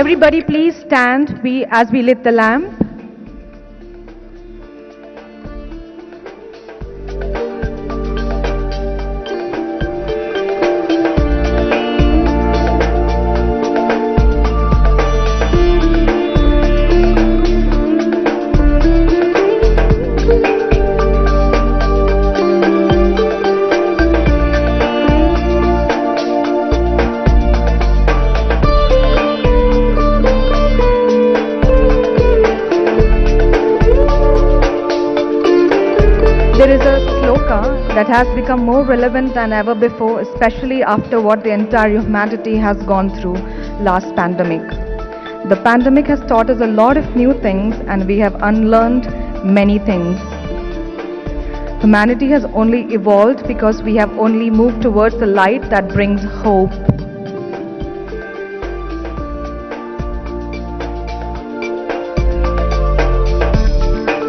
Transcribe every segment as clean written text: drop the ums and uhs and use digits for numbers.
everybody please stand as we lit the lamp. There is a sloka that has become more relevant than ever before, especially after what the entire humanity has gone through last pandemic. The pandemic has taught us a lot of new things and we have unlearned many things. Humanity has only evolved because we have only moved towards the light that brings hope.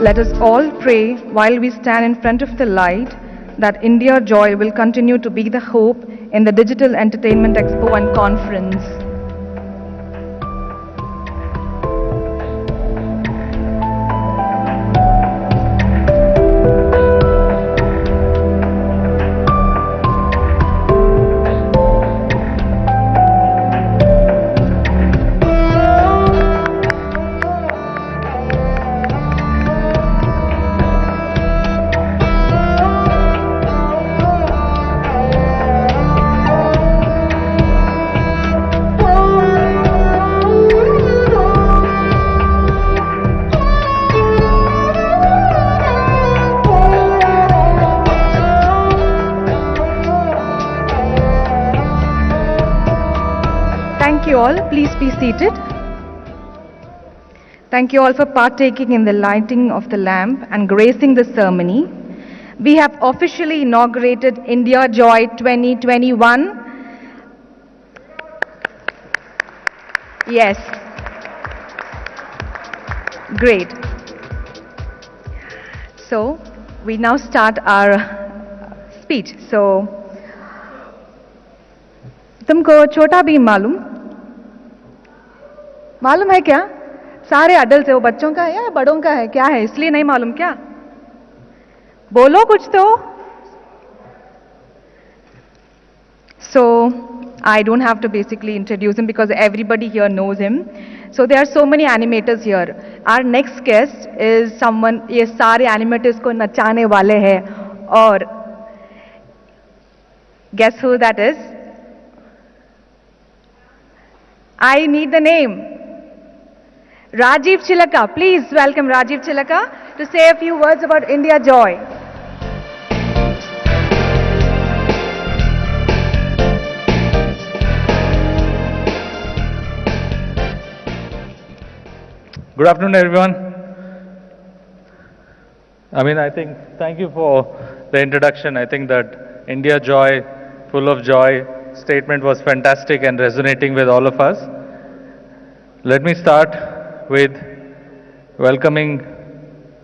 Let us all pray while we stand in front of the light that India Joy will continue to be the hope in the Digital Entertainment Expo and Conference. Thank you all. Please be seated. Thank you all for partaking in the lighting of the lamp and gracing the ceremony. We have officially inaugurated India Joy 2021. Yes. Great. So, we now start our speech. So, तुमको छोटा भीम मालूम है क्या? सारे adult है, वो बच्चों का है या बड़ों का है, क्या है, इसलिए नहीं मालूम क्या? बोलो कुछ तो. So I don't have to basically introduce him because everybody here knows him. So there are so many animators here. Our next guest is someone, ये सारे animators को नचाने वाले हैं और guess who that is? I need the name. Rajiv Chilaka. Please welcome Rajiv Chilaka to say a few words about India Joy. Good afternoon, everyone. I think, thank you for the introduction. I think that India Joy, full of joy statement was fantastic and resonating with all of us. Let me start with welcoming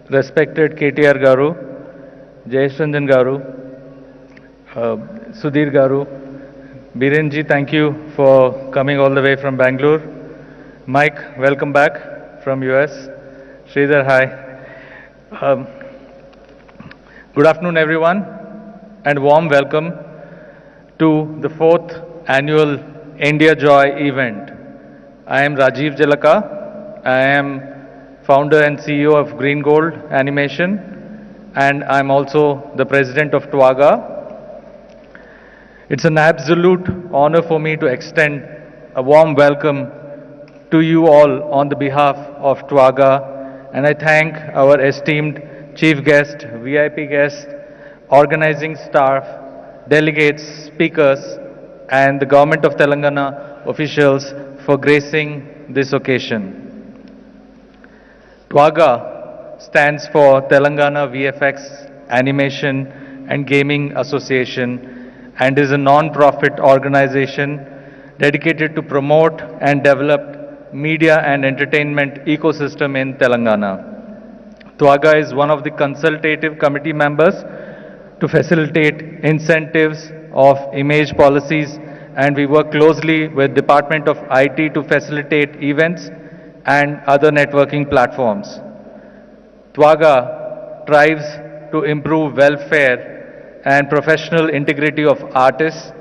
respected KTR Garu, Jayesh Ranjan Garu, Sudhir Garu. Birenji, thank you for coming all the way from Bangalore. Mike, welcome back from US. Sridhar, hi. Good afternoon, everyone, and warm welcome to the 4th annual India Joy event. I am Rajiv Chilaka. I am founder and CEO of Green Gold Animation, and I'm also the president of Twaga. It's an absolute honor for me to extend a warm welcome to you all on the behalf of Twaga, and I thank our esteemed chief guest, VIP guest, organizing staff, delegates, speakers, and the Government of Telangana officials for gracing this occasion. Twaga stands for Telangana VFX Animation and Gaming Association and is a non-profit organization dedicated to promote and develop media and entertainment ecosystem in Telangana. Twaga is one of the consultative committee members to facilitate incentives of image policies and we work closely with Department of IT to facilitate events and other networking platforms. Twaga strives to improve welfare and professional integrity of artists,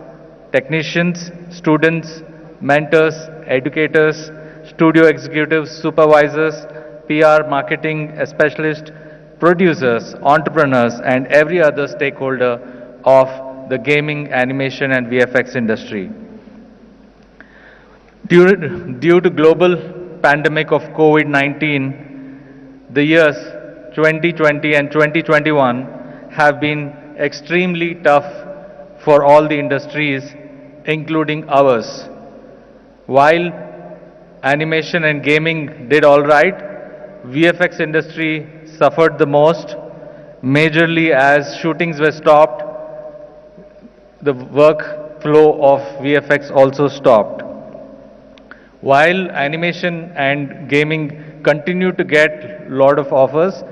technicians, students, mentors, educators, studio executives, supervisors, PR, marketing specialists, producers, entrepreneurs, and every other stakeholder of the gaming, animation, and VFX industry. Due to global pandemic of COVID-19, the years 2020 and 2021 have been extremely tough for all the industries, including ours. While animation and gaming did all right, VFX industry suffered the most, majorly as shootings were stopped, the workflow of VFX also stopped. While animation and gaming continued to get a lot of offers,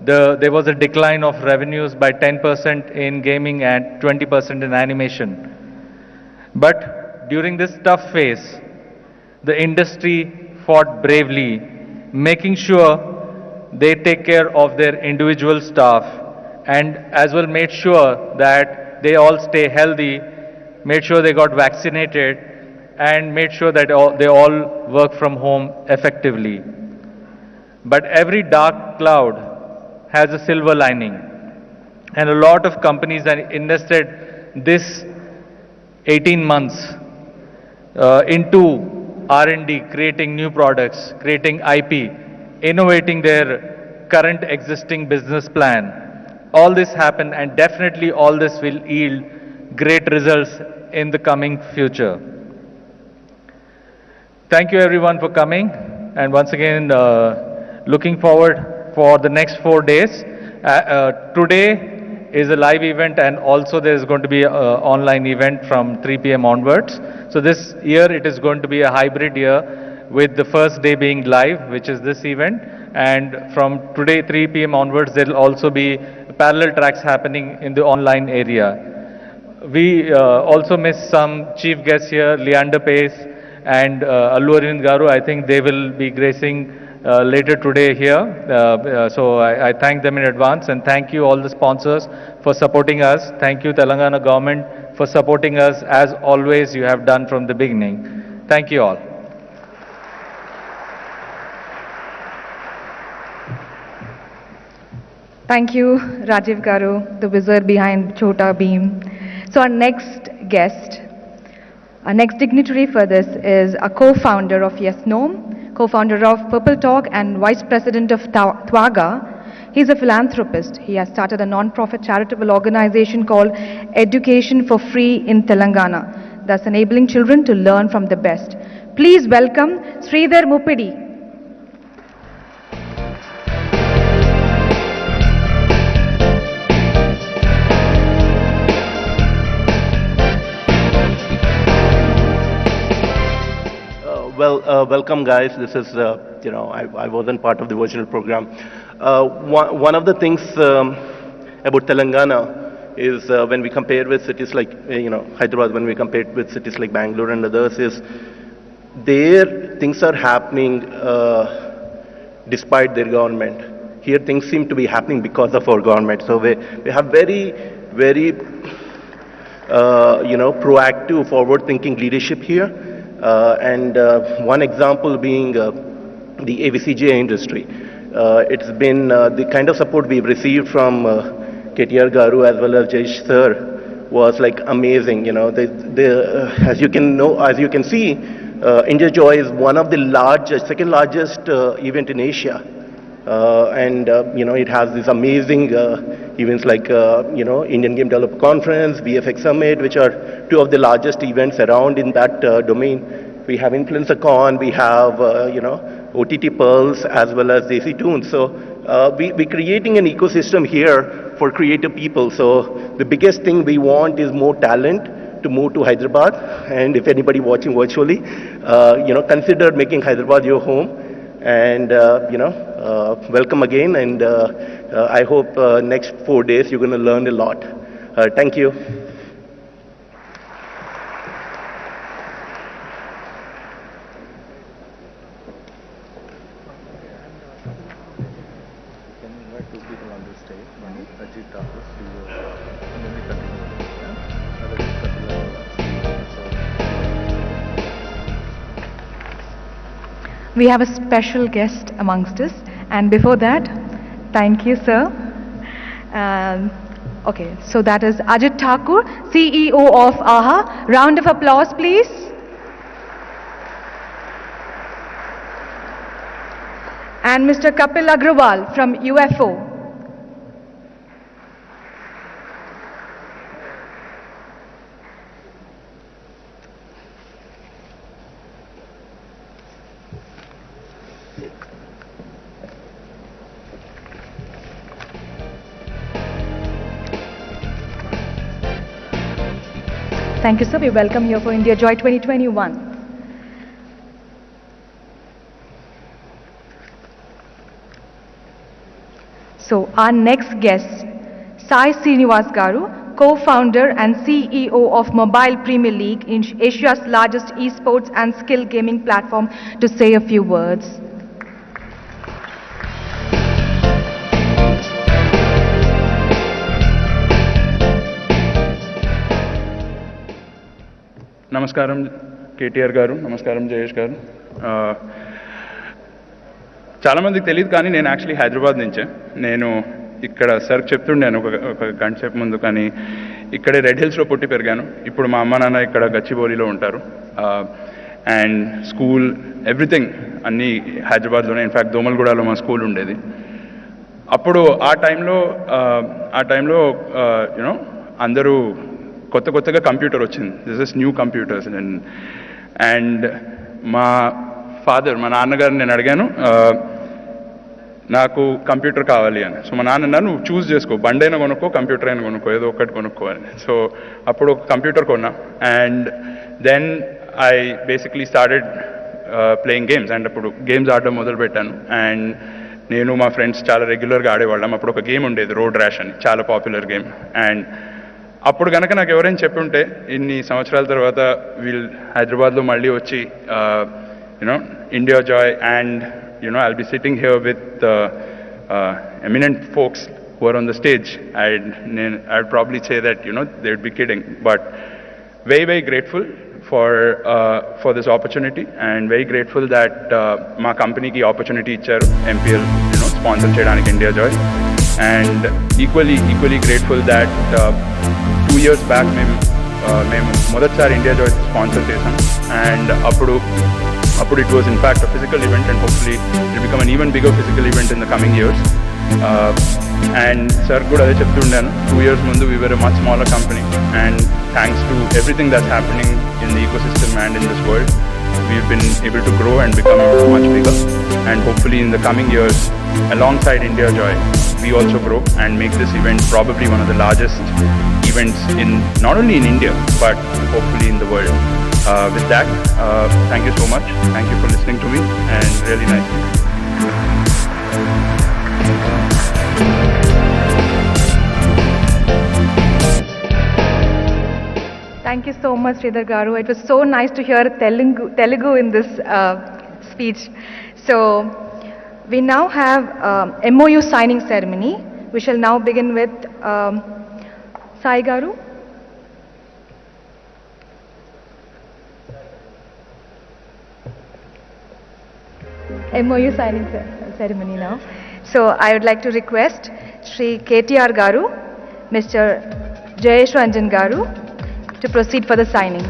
there was a decline of revenues by 10% in gaming and 20% in animation. But during this tough phase, the industry fought bravely, making sure they take care of their individual staff and as well made sure that they all stay healthy, made sure they got vaccinated, and made sure that they all work from home effectively. But every dark cloud has a silver lining, and a lot of companies have invested this 18 months into R&D, creating new products, creating IP, innovating their current existing business plan. All this happened, and definitely all this will yield great results in the coming future. Thank you everyone for coming, and once again looking forward for the next 4 days. Today is a live event, and also there is going to be an online event from 3 p.m. onwards. So this year it is going to be a hybrid year, with the first day being live, which is this event, and from today 3 p.m. onwards there will also be parallel tracks happening in the online area. We also missed some chief guests here, Leander Pace and Allu Arvind Garu. I think they will be gracing later today here. So I thank them in advance, and thank you all the sponsors for supporting us. Thank you Telangana government for supporting us as always you have done from the beginning. Thank you all. Thank you, Rajiv Garu, the wizard behind Chota Beam. So our next guest, our next dignitary for this is a co-founder of Yes Gnome, co-founder of Purple Talk and vice president of Twaga. He's a philanthropist. He has started a non-profit charitable organization called Education for Free in Telangana, thus enabling children to learn from the best. Please welcome Sridhar Muppidi. Welcome guys. This is, I wasn't part of the original program. One of the things about Telangana is when we compare with cities like, Hyderabad, when we compare with cities like Bangalore and others, is there things are happening despite their government. Here things seem to be happening because of our government. So we have very, very, proactive, forward-thinking leadership here. And one example being the AVCJ industry. It's been the kind of support we've received from KTR Garu as well as Jayesh sir was like amazing. As you can see, India Joy is one of the largest, second largest event in Asia. It has these amazing events like, Indian Game Developer Conference, VFX Summit, which are two of the largest events around in that domain. We have InfluencerCon, we have, OTT Pearls, as well as AC Tunes. So we're creating an ecosystem here for creative people. So the biggest thing we want is more talent to move to Hyderabad. And if anybody watching virtually, consider making Hyderabad your home. And, welcome again. And I hope next 4 days you're going to learn a lot. Thank you. Thakur, CEO, and then we continue with it. Yeah? Otherwise, Kapila, We have a special guest amongst us, and before that, thank you, sir. Okay, so that is Ajit Thakur, CEO of AHA. Round of applause, please. And Mr. Kapil Agrawal from UFO. Thank you, sir. We welcome you for India Joy 2021. So, our next guest, Sai Srinivas Garu, co-founder and CEO of Mobile Premier League, Asia's largest esports and skill gaming platform, to say a few words. నమస్కారం కేటీఆర్ గారు, నమస్కారం జయేష్ గారు. చాలామందికి తెలియదు కానీ నేను actually Hyderabad నుంచే. నేను ఇక్కడ సార్ చెప్తుండాను ఒక గంట సేపు ముందు, కానీ ఇక్కడే రెడ్ హిల్స్లో పుట్టి పెరిగాను. ఇప్పుడు మా అమ్మ నాన్న ఇక్కడ గచ్చిబౌలిలో ఉంటారు. అండ్ స్కూల్ ఎవ్రీథింగ్ అన్నీ హైదరాబాద్లోనే. ఇన్ఫ్యాక్ట్ దోమల్గూడలో మా స్కూల్ ఉండేది. అప్పుడు ఆ టైంలో యూనో అందరూ కొత్తగా కంప్యూటర్ వచ్చింది. This is new computers. And మా నాన్నగారిని నేను అడిగాను, నాకు కంప్యూటర్ కావాలి అని. సో మా నాన్న అన్నారు, నువ్వు చూస్ చేసుకో, బండి అయినా కొనుక్కో, కంప్యూటర్ అయినా కొనుక్కో, ఏదో ఒకటి కొనుక్కో అని. సో అప్పుడు ఒక కంప్యూటర్ కొన్నా. And then I basically started playing games. And అప్పుడు గేమ్స్ ఆడడం మొదలుపెట్టాను. అండ్ నేను మా ఫ్రెండ్స్ చాలా రెగ్యులర్గా ఆడేవాళ్ళం. అప్పుడు ఒక గేమ్ ఉండేది, రోడ్ ర్యాష్ అని, చాలా పాపులర్ గేమ్. అండ్ అప్పుడు కనుక నాకు ఎవరైనా చెప్పుంటే ఇన్ని సంవత్సరాల తర్వాత వీళ్ళు హైదరాబాద్లో మళ్ళీ వచ్చి you know India joy and you know I'll be sitting here with eminent folks who are on the stage, I'd probably say that they would be kidding, but very grateful for this opportunity, and very grateful that మా కంపెనీకి opportunity ఇచ్చారు MPL sponsor చేయడానికి India Joy. And equally grateful that 2 years back మేము మొదటిసారి India Joy sponsor చేసాం. And అప్పుడు it was in fact a physical event, and hopefully it will become an even bigger physical event in the coming years. And sir కూడా అదే చెప్తుండాను, 2 years ముందు we were a much smaller company, and thanks to everything that's happening in the ecosystem and in this world, we've been able to grow and become much bigger. And hopefully in the coming years, alongside India Joy, we also grow and make this event probably one of the largest events in not only in India but hopefully in the world. With that, thank you so much. Thank you for listening to me, and really nice meeting you. Thank you so much, Sridhar Garu. It was so nice to hear Telugu in this speech. So, we now have MOU signing ceremony. We shall now begin with Sai Garu. MOU signing ceremony now. So, I would like to request Shri KTR Garu, Mr. Jayesh Ranjan Garu, to proceed for the signing.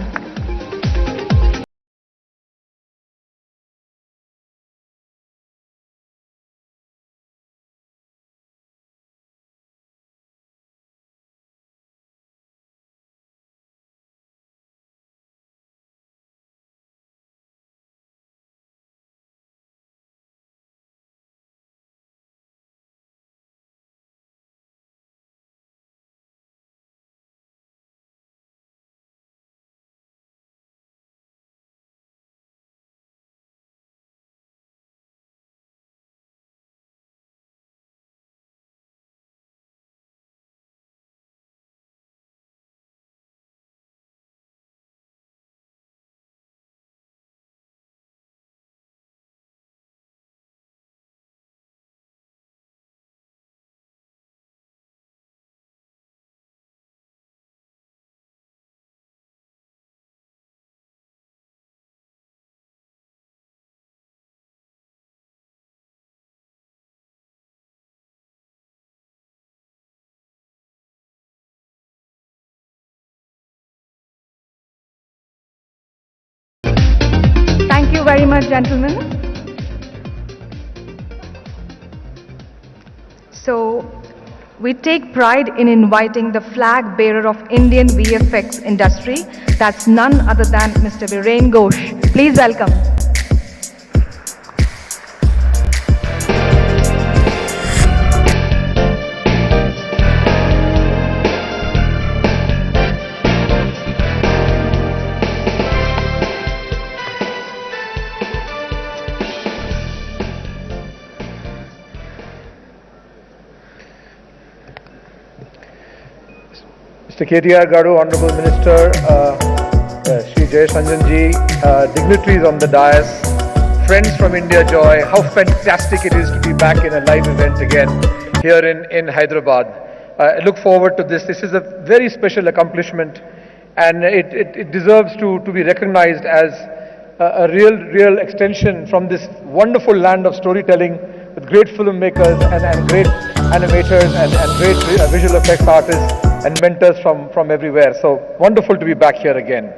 very much, gentlemen. So, we take pride in inviting the flag bearer of Indian VFX industry. That's none other than Mr. Viren Ghosh. Please welcome. Mr. KTR Gadu, Honorable Minister, Shri Jayesh Ranjan ji, dignitaries on the dais, friends from India Joy, how fantastic it is to be back in a live event again here in Hyderabad. I look forward to this. This is a very special accomplishment and it deserves to be recognized as a real extension from this wonderful land of storytelling with great filmmakers and great animators and great visual effects artists and mentors from everywhere. So wonderful to be back here again.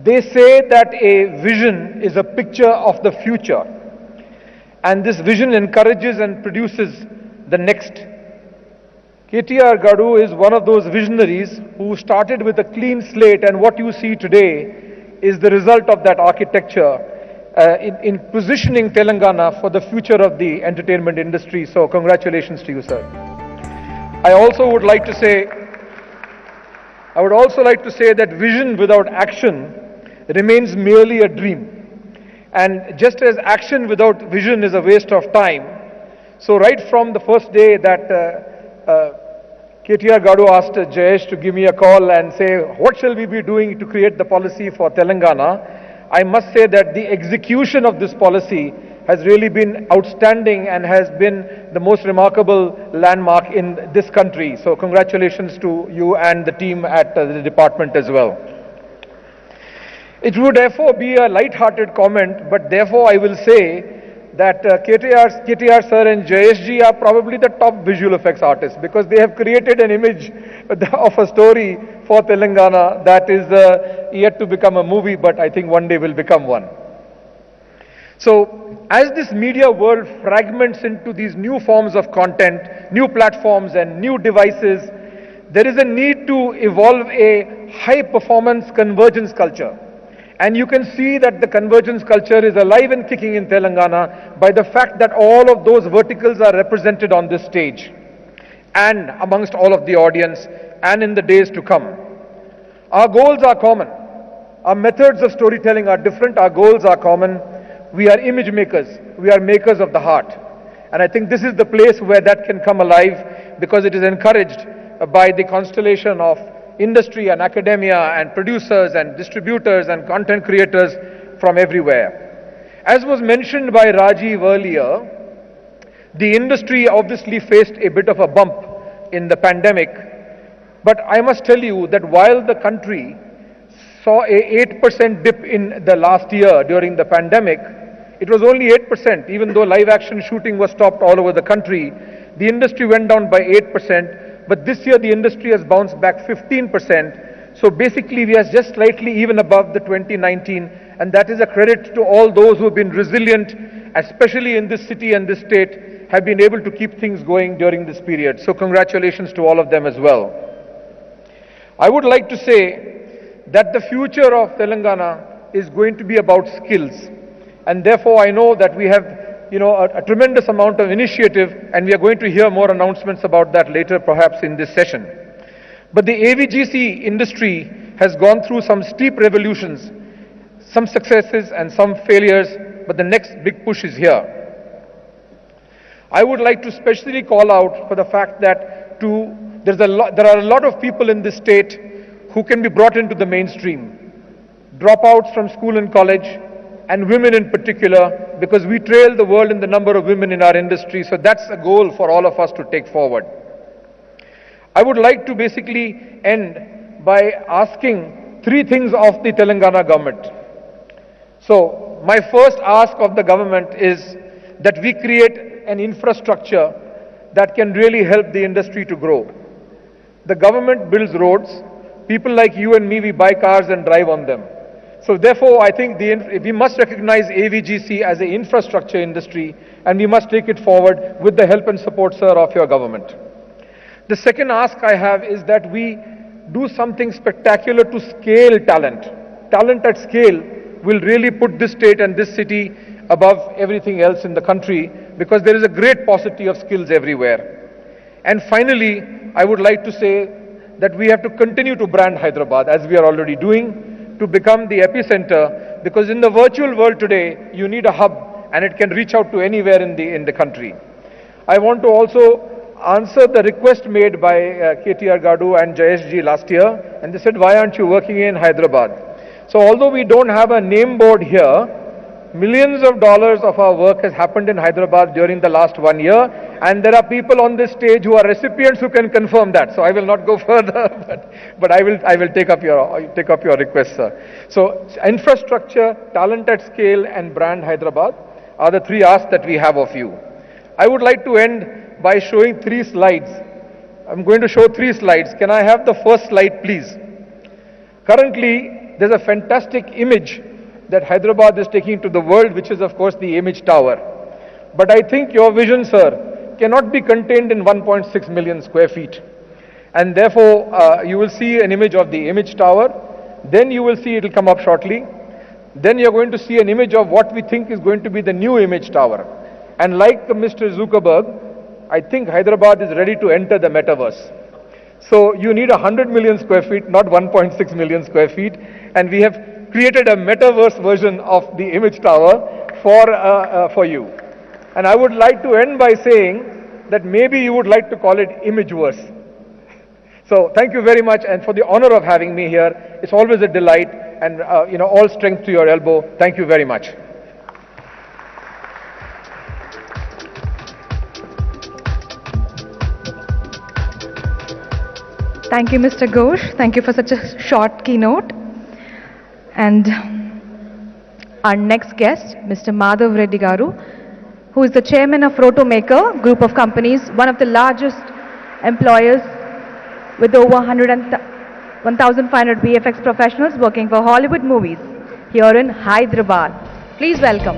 They say that a vision is a picture of the future, and this vision encourages and produces the next. KTR Gadu is one of those visionaries who started with a clean slate, and what you see today is the result of that architecture in positioning Telangana for the future of the entertainment industry. So congratulations to you, sir. I would also like to say that vision without action remains merely a dream. And just as action without vision is a waste of time, so right from the first day that KTR Gadu asked Jayesh to give me a call and say, what shall we be doing to create the policy for Telangana? I must say that the execution of this policy has really been outstanding and has been the most remarkable landmark in this country. So congratulations to you and the team at the department as well. It would therefore be a light-hearted comment, but therefore I will say that KTR sir and Jayesh ji are probably the top visual effects artists because they have created an image of a story for Telangana that is yet to become a movie, but I think one day will become one. So, as this media world fragments into these new forms of content, new platforms and new devices, there is a need to evolve a high-performance convergence culture. And you can see that the convergence culture is alive and kicking in Telangana by the fact that all of those verticals are represented on this stage and amongst all of the audience and in the days to come. Our goals are common. Our methods of storytelling are different. Our goals are common. We are image makers. We are makers of the heart. And I think this is the place where that can come alive because it is encouraged by the constellation of industry and academia and producers and distributors and content creators from everywhere. As was mentioned by Rajiv earlier, the industry obviously faced a bit of a bump in the pandemic. But I must tell you that while the country saw a 8% dip in the last year during the pandemic, it was only 8%, even though live action shooting was stopped all over the country. The industry went down by 8%, but this year the industry has bounced back 15%. So basically we are just slightly even above the 2019, and that is a credit to all those who have been resilient, especially in this city and this state, have been able to keep things going during this period. So congratulations to all of them as well. I would like to say that the future of Telangana is going to be about skills. And therefore, I know that we have, a tremendous amount of initiative, and we are going to hear more announcements about that later, perhaps in this session. But the AVGC industry has gone through some steep revolutions, some successes and some failures, but the next big push is here. I would like to specially call out for the fact that there are a lot of people in this state who can be brought into the mainstream. Dropouts from school and college, and women in particular, because we trail the world in the number of women in our industry, so that's a goal for all of us to take forward. I would like to basically end by asking three things of the Telangana government. So, my first ask of the government is that we create an infrastructure that can really help the industry to grow. The government builds roads. People like you and me, we buy cars and drive on them. So therefore, I think we must recognize AVGC as an infrastructure industry, and we must take it forward with the help and support, sir, of your government. The second ask I have is that we do something spectacular to scale talent. Talent at scale will really put this state and this city above everything else in the country, because there is a great paucity of skills everywhere. And finally, I would like to say that we have to continue to brand Hyderabad, as we are already doing, to become the epicenter, because in the virtual world today, you need a hub, and it can reach out to anywhere in the country. I want to also answer the request made by KTR Gadu and Jayesh ji last year, and they said, why aren't you working in Hyderabad? So although we don't have a name board here, millions of dollars of our work has happened in Hyderabad during the last 1 year, and there are people on this stage who are recipients who can confirm that. So I will not go further, but I will take up your request, sir. So infrastructure, talent at scale, and brand Hyderabad are the three asks that we have of you. I would like to end by showing 3 slides. I'm going to show 3 slides. Can I have the first slide, please? Currently, there's a fantastic image that Hyderabad is taking to the world, which is of course the image tower. But I think your vision, sir, cannot be contained in 1.6 million square feet. And therefore, you will see an image of the image tower. Then you will see it will come up shortly. Then you're going to see an image of what we think is going to be the new image tower. And like Mr. Zuckerberg, I think Hyderabad is ready to enter the metaverse. So you need 100 million square feet, not 1.6 million square feet. And we have created a metaverse version of the image tower for you. And I would like to end by saying that maybe you would like to call it Imageverse. So thank you very much, and for the honor of having me here. It's always a delight, and all strength to your elbow. Thank you very much. Thank you, Mr. Ghosh. Thank you for such a short keynote. And our next guest, Mr. Madhav Reddy Garu, who is the chairman of Rotomaker Group of Companies, one of the largest employers with over 1,500 VFX professionals working for Hollywood movies here in Hyderabad. Please welcome.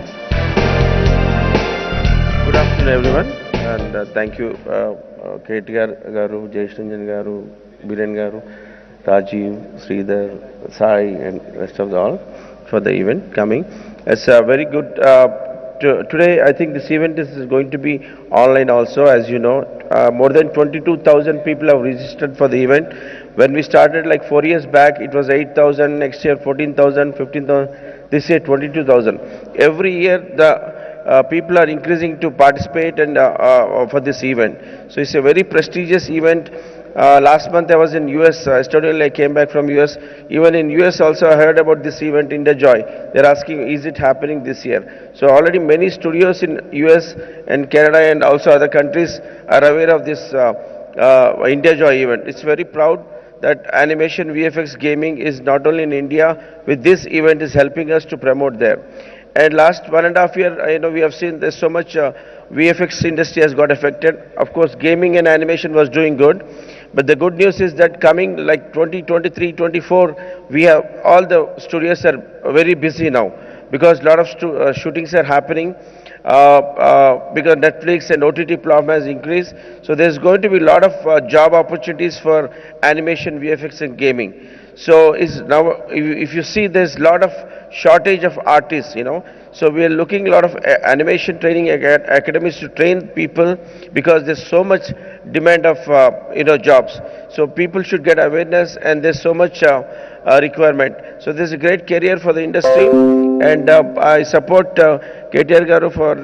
Good afternoon, everyone, and thank you, KTR Garu, Jayesh Garu, Biren Garu, Rajiv, Sridhar, Sai, and rest of all for the event coming. It's a very good. Today, I think this event is going to be online also. As you know, more than 22,000 people have registered for the event. When we started like 4 years back, it was 8,000. Next year, 14,000, 15,000. This year, 22,000. Every year, the people are increasing to participate and for this event. So it's a very prestigious event. Last month I was in US. Yesterday I came back from US. Even in US also I heard about this event, IndiaJoy. They're asking, is it happening this year? So already many studios in US and Canada and also other countries are aware of this IndiaJoy event. It's very proud that animation, VFX, gaming is not only in India. With this event is helping us to promote there. And last 1.5 years, we have seen there's so much VFX industry has got affected. Of course, gaming and animation was doing good. But the good news is that coming like 2023, 24, we have all the studios are very busy now because a lot of shootings are happening because Netflix and OTT platform has increased. So there's going to be a lot of job opportunities for animation, VFX, and gaming. So now, if you see, there's a lot of shortage of artists, So we are looking a lot of animation training academies to train people because there's so much demand of jobs. So people should get awareness, and there's so much requirement. So there's a great career for the industry, and I support KTR Garu for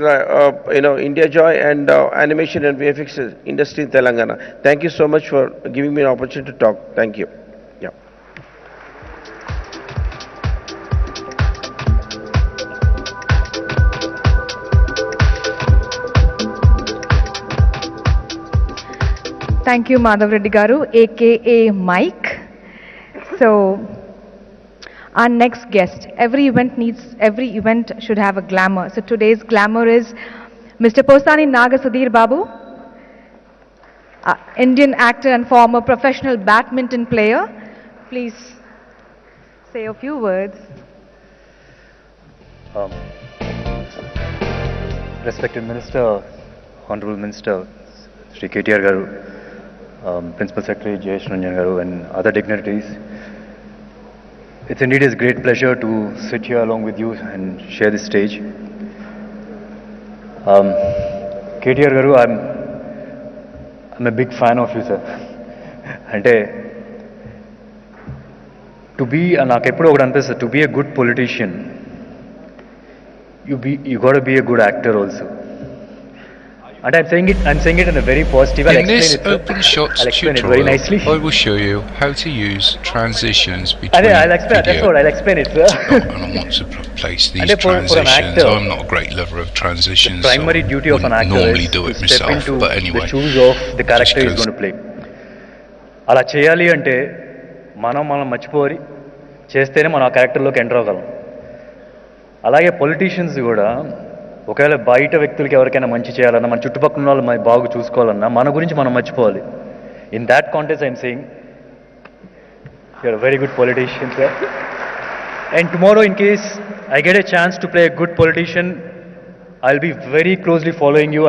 IndiaJoy and animation and VFX industry in Telangana. Thank you so much for giving me an opportunity to talk. Thank you. Thank you, Madhav Reddy Garu, aka Mike. So, our next guest. Every event should have a glamour. So today's glamour is Mr. Posani Naga Sudhir Babu, Indian actor and former professional badminton player. Please say a few words. Um, Respected Minister, Honorable Minister, Sri KTR Garu, Principal Secretary Jayesh Ranjan Garu, and other dignitaries, it's indeed a great pleasure to sit here along with you and share this stage. KTR Garu, I'm a big fan of you, sir. అంటే నాకు ఎప్పుడూ ఒకటి అనిపిస్తుంది, to be a good politician you got to be a good actor also. And I'm saying it in a very positive. In this open shots tutorial, very nicely. I will show you how to use transitions between I'll explain. That's what I'll explain it, sir. And I want to place these transitions. I'm not a great lover of transitions. The primary duty of an actor normally is do it to myself, step into but anyway, the shoes of the character he's going to play. అలా చేయాలి అంటే మనం మర్చిపోయి చేస్తేనే మనం ఆ క్యారెక్టర్లోకి enter అవ్వగలం. అలాగే politicians కూడా ఒకవేళ బయట వ్యక్తులకి ఎవరికైనా మంచి చేయాలన్నా, మన చుట్టుపక్కల ఉన్న వాళ్ళు బాగా చూసుకోవాలన్నా మన గురించి మనం మర్చిపోవాలి. In that context I'm saying you're a very good politician, sir. And tomorrow in case I get a chance to play a good politician, I'll be very closely following you.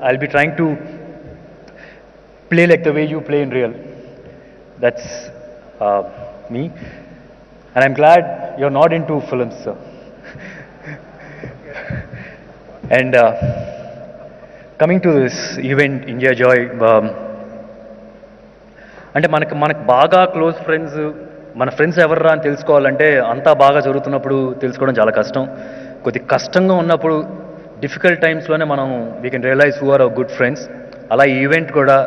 I'll be trying to play like the way you play in real. That's me. And I'm glad you're not into films, sir. And coming to this event, India Joy, అంటే మనకు బాగా close friends, మన friends ఎవర్రా అని తెలుసుకోవాలంటే అంతా బాగా జరుగుతున్నప్పుడు తెలుసుకోవడం చాలా కష్టం. కొద్ది కష్టంగా ఉన్నప్పుడు, డిఫికల్ట్ టైమ్స్లోనే మనం we can realise who are our good friends. అలా ఈ ఈవెంట్ కూడా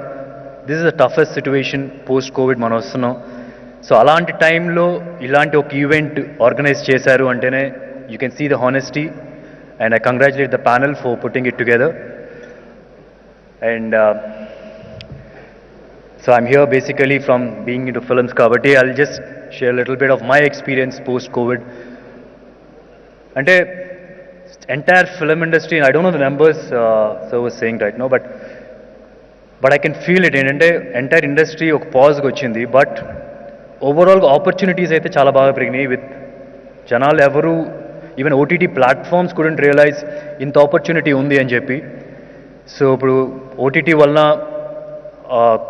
this is the toughest situation post covid మనం వస్తున్నాం. సో అలాంటి టైంలో ఇలాంటి ఒక ఈవెంట్ ఆర్గనైజ్ చేశారు అంటేనే you can see the honesty, and I congratulate the panel for putting it together. And so I'm here basically from being in to films కాబట్టి I'll just share little bit of my experience post covid. అంటే entire film industry, I don't know the numbers so was saying right no, but I can feel it. ఏంటంటే entire industry ఒక పాజ్కి వచ్చింది, but ఓవరాల్గా opportunities అయితే చాలా బాగా పెరిగినాయి. విత్ జనాలు ఎవరు, even OTT platforms couldn't realise ఇంత ఆపర్చునిటీ ఉంది అని చెప్పి. సో ఇప్పుడు ఓటీటీ వలన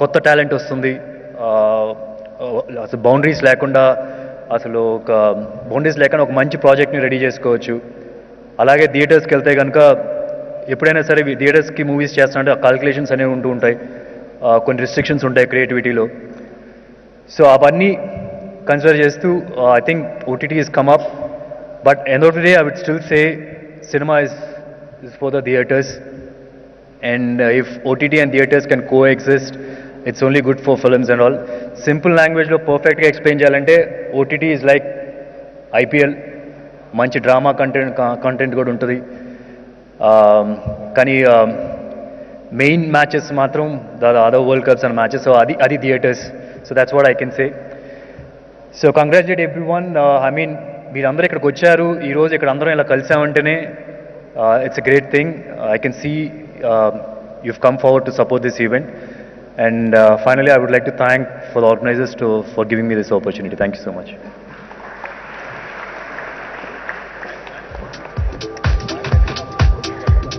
కొత్త టాలెంట్ వస్తుంది, అసలు బౌండరీస్ లేకుండా ఒక మంచి ప్రాజెక్ట్ని రెడీ చేసుకోవచ్చు. అలాగే థియేటర్స్కి వెళ్తే కనుక ఎప్పుడైనా సరే థియేటర్స్కి మూవీస్ చేస్తానంటే ఆ కాల్కులేషన్స్ అనేవి ఉంటూ ఉంటాయి, కొన్ని రిస్ట్రిక్షన్స్ ఉంటాయి క్రియేటివిటీలో. సో అవన్నీ కన్సిడర్ చేస్తూ I think OTT is come up, but end of the day I would still say cinema is for the theatres, and if OTT and theatres can coexist, it's only good for films and all. Simple లాంగ్వేజ్లో పర్ఫెక్ట్గా explain చేయాలంటే OTT is like IPL, మంచి drama content కూడా ఉంటుంది, కానీ main matches మాత్రం other world cups and matches. So అది theatres. So that's what I can say. So congratulate every one. I mean మీరందరూ ఇక్కడికి వచ్చారు, ఈరోజు ఇక్కడ అందరం ఇలా కలిసామంటేనే it's a great thing. I can see you've come forward to support this event. And finally, I would like to thank for the organizers for giving me this opportunity. Thank you so much.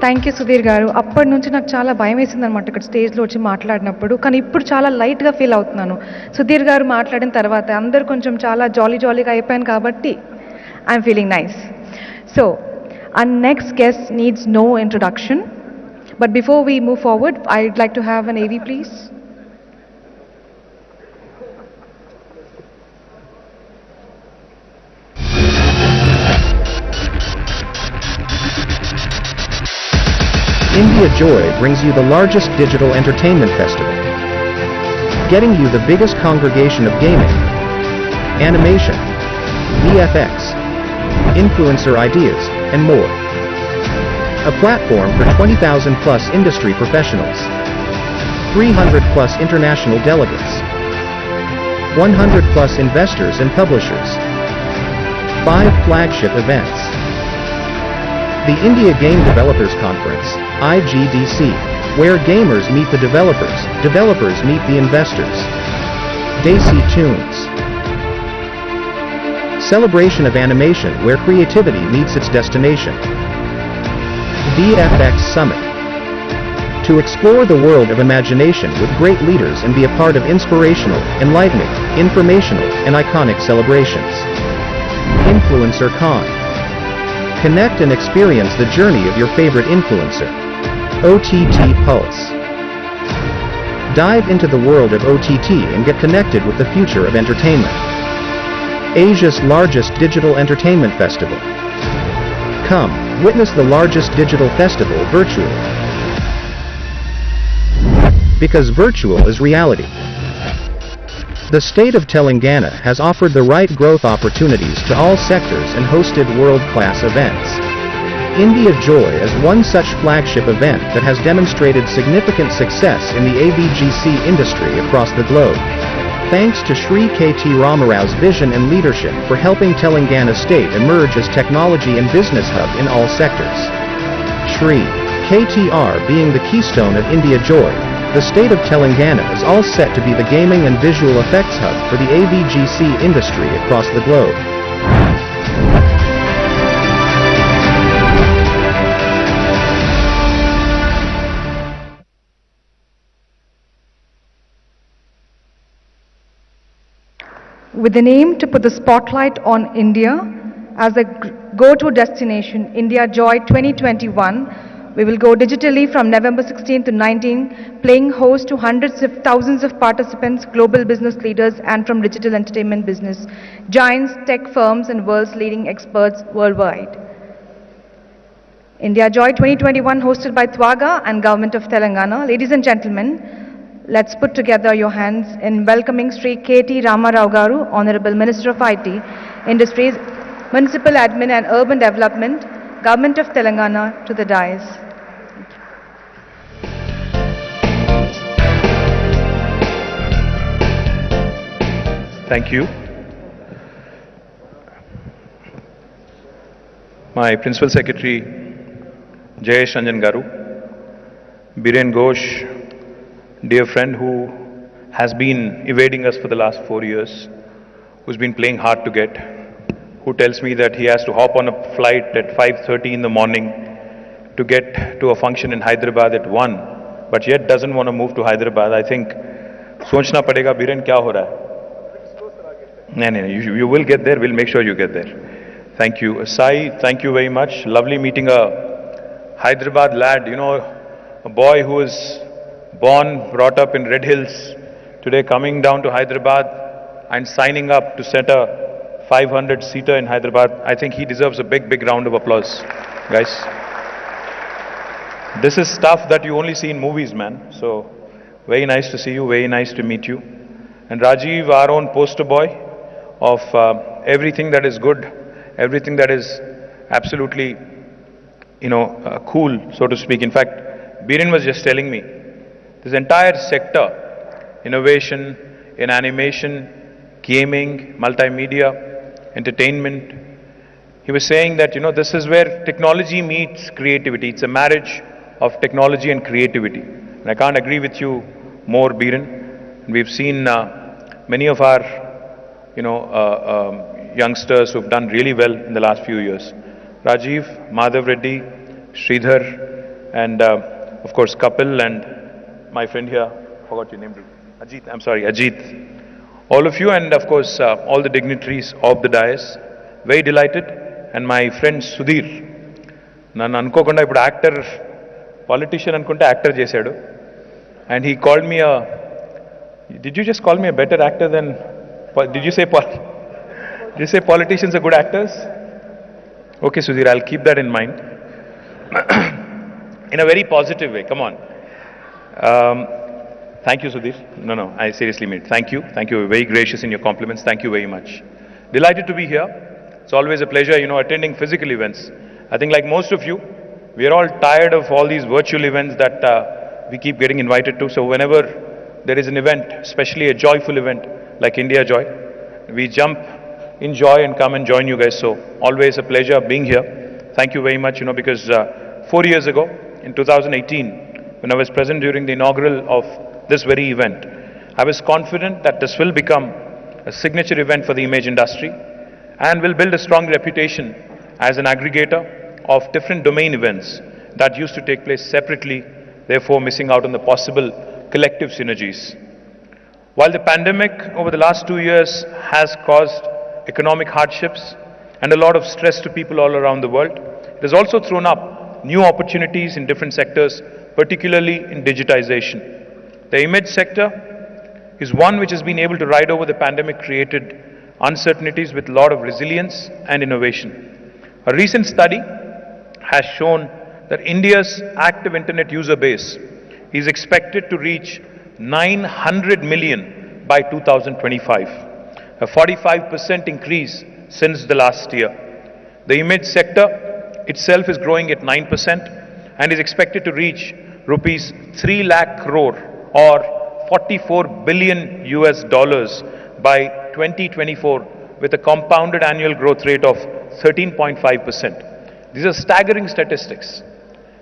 Thank you Sudheer గారు. అప్పటి నుంచి నాకు చాలా భయం వేసింది అనమాట ఇక్కడ స్టేజ్లో వచ్చి మాట్లాడినప్పుడు, కానీ ఇప్పుడు చాలా లైట్గా ఫీల్ అవుతున్నాను. సుధీర్ గారు మాట్లాడిన తర్వాత అందరూ కొంచెం చాలా జాలీగా అయిపోయాను కాబట్టి I'm feeling nice. So our next guest needs no introduction, but before we move forward, I'd like to have an AV, please. India Joy brings you the largest digital entertainment festival, getting you the biggest congregation of gaming, animation, VFX, influencer ideas, and more. A platform for 20,000 plus industry professionals, 300 plus international delegates, 100 plus investors and publishers, 5 flagship events. The India Game Developers Conference, IGDC, where gamers meet the developers, developers meet the investors. Desi Tunes. celebration of animation where creativity meets its destination. VFX Summit. To explore the world of imagination with great leaders and be a part of inspirational, enlightening, informational, and iconic celebrations. Influencer Con. Connect and experience the journey of your favorite influencer. OTT Pulse. Dive into the world of OTT and get connected with the future of entertainment. Asia's largest digital entertainment festival. Come, witness the largest digital festival virtually. Because virtual is reality. The state of Telangana has offered the right growth opportunities to all sectors and hosted world-class events. India Joy is one such flagship event that has demonstrated significant success in the AVGC industry across the globe. Thanks to Shri KT Ramarao's vision and leadership for helping Telangana state emerge as technology and business hub in all sectors. Shri KTR being the keystone of India Joy, the state of Telangana is all set to be the gaming and visual effects hub for the AVGC industry across the globe. With an aim to put the spotlight on India as a go-to destination, India Joy 2021, we will go digitally from November 16 to 19, playing host to hundreds of thousands of participants, global business leaders, and from digital entertainment business, giants, tech firms, and world's leading experts worldwide. India Joy 2021, hosted by Twaga and Government of Telangana. Ladies and gentlemen, let's put together your hands in welcoming Sri KT Ramarao Garu, Honorable Minister of IT, Industries, Municipal Admin and Urban Development, Government of Telangana, to the dais. Thank you. My Principal Secretary, Jayesh Ranjan Garu, Biren Ghosh, dear friend who has been evading us for the last 4 years, who's been playing hard to get, who tells me that he has to hop on a flight at 5:30 in the morning to get to a function in Hyderabad at 1, but yet doesn't want to move to Hyderabad. I think, sochna padega, Biren, kya ho raha hai? No, you will get there. We'll make sure you get there. Thank you. Sai, thank you very much. Lovely meeting a Hyderabad lad, you know, a boy who was born, brought up in Red Hills, today coming down to Hyderabad and signing up to set a 500-seater in Hyderabad. I think he deserves a big, big round of applause, guys. This is stuff that you only see in movies, man. So, very nice to see you, very nice to meet you. And Rajiv, our own poster boy of everything that is good, everything that is absolutely, cool, so to speak. In fact, Biren was just telling me, this entire sector, innovation, in animation, gaming, multimedia, entertainment, he was saying that, this is where technology meets creativity. It's a marriage of technology and creativity. And I can't agree with you more, Biren. We've seen many of our, youngsters who've done really well in the last few years. Rajiv, Madhav Reddy, Sridhar, and of course Kapil, and my friend here, forgot your name, Ajit, I'm sorry, Ajit. All of you, and of course all the dignitaries of the dais, very delighted. And my friend Sudhir, nanu anukokonda ippudu actor, politician anukunte actor chesadu. And he called me did you just call me a better actor than, did you say politicians are good actors? Okay, Sudhir, I'll keep that in mind. In a very positive way, come on. Thank you, Sudhir. No, I seriously mean it. Thank you. Thank you. Very gracious in your compliments. Thank you very much. Delighted to be here. It's always a pleasure, attending physical events. I think like most of you, we are all tired of all these virtual events that we keep getting invited to. So whenever there is an event, especially a joyful event like India Joy, we jump in joy and come and join you guys. So always a pleasure being here. Thank you very much, because 4 years ago, in 2018, when I was present during the inaugural of this very event, I was confident that this will become a signature event for the image industry. and will build a strong reputation as an aggregator of different domain events that used to take place separately, therefore missing out on the possible collective synergies. While the pandemic over the last 2 years has caused economic hardships and a lot of stress to people all around the world, it has also thrown up new opportunities in different sectors, particularly in digitization. The image sector is one which has been able to ride over the pandemic created uncertainties with a lot of resilience and innovation. A recent study has shown that India's active internet user base is expected to reach 900 million by 2025, a 45% increase since the last year. The image sector itself is growing at 9% and is expected to reach rupees 3 lakh crore or 44 billion US dollars by 2024 with a compounded annual growth rate of 13.5%. These are staggering statistics.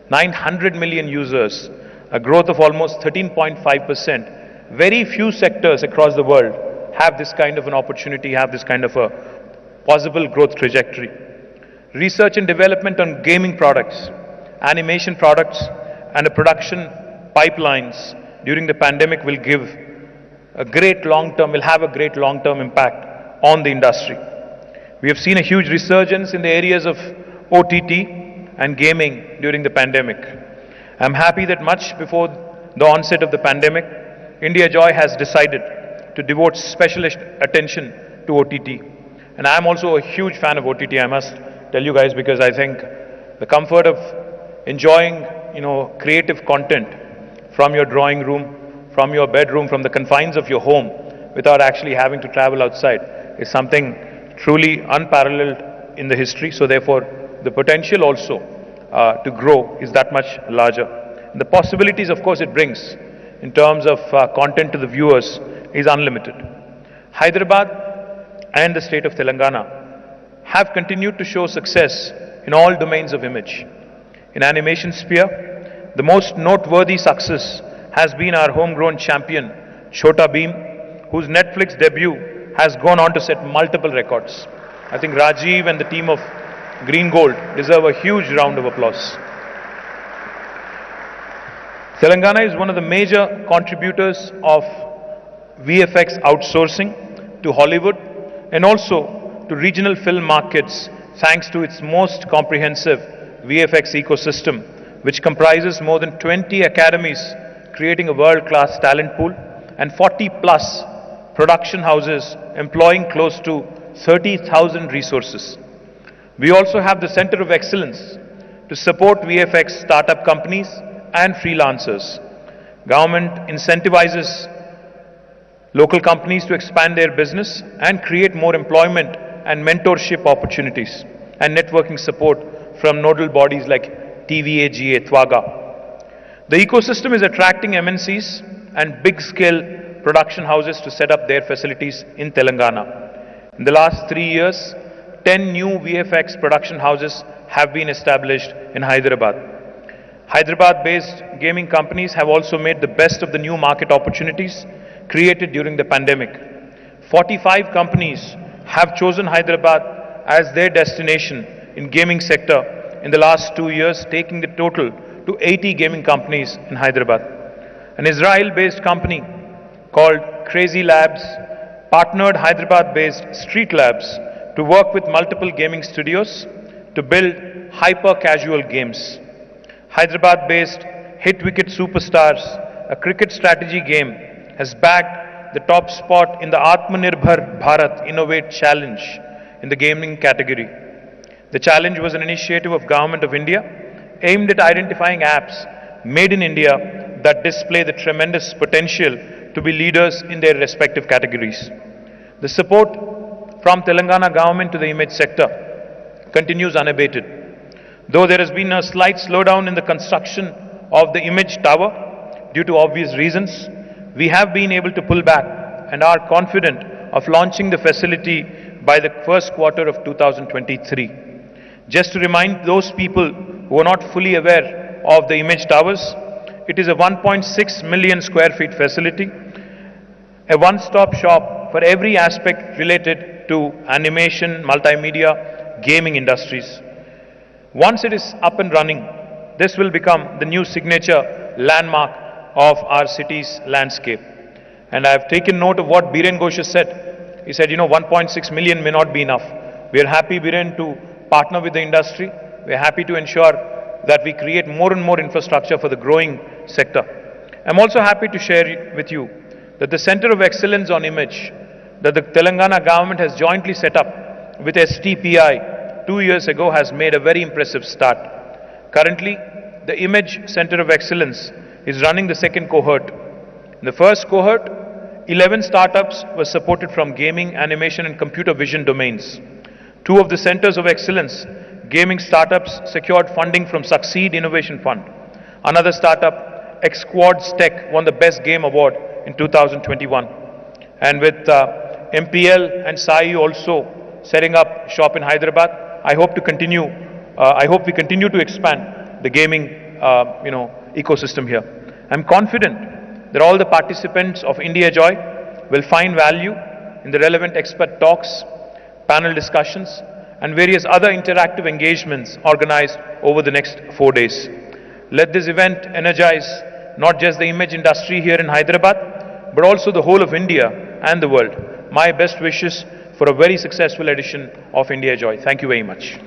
900 million users, a growth of almost 13.5%. Very few sectors across the world have this kind of an opportunity, have this kind of a possible growth trajectory. Research and development on gaming products, animation products, and the production pipelines during the pandemic will give a great long-term, will have a great long-term impact on the industry. We have seen a huge resurgence in the areas of OTT and gaming during the pandemic. I'm happy that much before the onset of the pandemic, India Joy has decided to devote special attention to OTT. And I'm also a huge fan of OTT, I must tell you guys, because I think the comfort of enjoying, creative content from your drawing room, from your bedroom, from the confines of your home, without actually having to travel outside, is something truly unparalleled in the history. So therefore, the potential also to grow is that much larger. And the possibilities, of course, it brings in terms of content to the viewers is unlimited. Hyderabad and the state of Telangana have continued to show success in all domains of image. In animation sphere, the most noteworthy success has been our homegrown champion, Chhota Bheem, whose Netflix debut has gone on to set multiple records. I think Rajiv and the team of Green Gold deserve a huge round of applause. Telangana is one of the major contributors of VFX outsourcing to Hollywood and also to regional film markets thanks to its most comprehensive VFX ecosystem, which comprises more than 20 academies creating a world-class talent pool and 40 plus production houses employing close to 30,000 resources. We also have the Center of Excellence to support VFX startup companies and freelancers. Government incentivizes local companies to expand their business and create more employment and mentorship opportunities and networking support from nodal bodies like TVAGA, TWAGA. The ecosystem is attracting MNCs and big-scale production houses to set up their facilities in Telangana. In the last 3 years, 10 new VFX production houses have been established in Hyderabad. Hyderabad-based gaming companies have also made the best of the new market opportunities created during the pandemic. 45 companies have chosen Hyderabad as their destination in gaming sector in the last 2 years, taking the total to 80 gaming companies in Hyderabad. An Israel-based company called Crazy Labs partnered Hyderabad-based Street Labs to work with multiple gaming studios to build hyper-casual games. Hyderabad-based Hit Wicket Superstars, a cricket strategy game, has bagged the top spot in the Atmanirbhar Bharat Innovate Challenge in the gaming category. The challenge was an initiative of Government of India aimed at identifying apps made in India that display the tremendous potential to be leaders in their respective categories. The support from Telangana government to the image sector continues unabated. Though there has been a slight slowdown in the construction of the image tower due to obvious reasons, we have been able to pull back and are confident of launching the facility by the first quarter of 2023. Just to remind those people who are not fully aware of the image towers, it is a 1.6 million square feet facility, a one-stop shop for every aspect related to animation, multimedia, gaming industries. Once it is up and running, this will become the new signature landmark of our city's landscape. And I have taken note of what Biren Ghosh has said. He said, 1.6 million may not be enough. We are happy, Biren, to partner with the industry. We are happy to ensure that we create more and more infrastructure for the growing sector. I'm also happy to share with you that the Center of Excellence on Image that the Telangana government has jointly set up with STPI 2 years ago has made a very impressive start. Currently, the Image Center of Excellence is running the second cohort. In the first cohort, 11 startups were supported from gaming, animation and computer vision domains. 2 of the Centers of Excellence gaming startups secured funding from Succeed Innovation Fund. Another startup, X-Quads Tech, won the Best Game Award in 2021. And with MPL and SAI also setting up shop in Hyderabad, I hope we continue to expand the gaming ecosystem here. I'm confident that all the participants of India Joy will find value in the relevant expert talks, panel discussions, and various other interactive engagements organized over the next 4 days. Let this event energize not just the image industry here in Hyderabad, but also the whole of India and the world. My best wishes for a very successful edition of India Joy. Thank you very much.